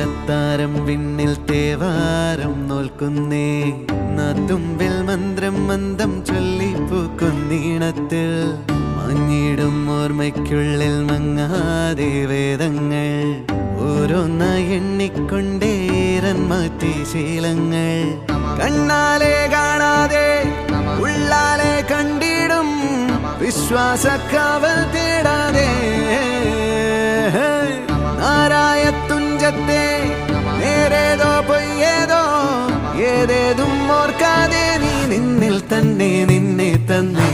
അത്താരം വിണ്ണിൽ തേവാരം നോൽക്കുന്നേ നാത്തുമ്പിൽ മന്ത്രം മന്ദം ചൊല്ലിപ്പൂക്കുന്നീണത്തിൽ മഞ്ഞിടും ഓർമ്മയ്ക്കുള്ളിൽ മങ്ങാതെ വേദങ്ങൾ ഓരോന്നായി എണ്ണിക്കൊണ്ടേരൻ മാറ്റി ശീലങ്ങൾ കണ്ണാലെ കാണാതെ ഉള്ളാലെ കണ്ടിടും വിശ്വാസക്കാവൽ തേടാതെ നാരായ തുഞ്ചത്തെ നേരേതോ പൊയ്യേതോ ഏതേതും ഓർക്കാതെ നീ നിന്നിൽ തന്നെ നിന്നെ തന്നെ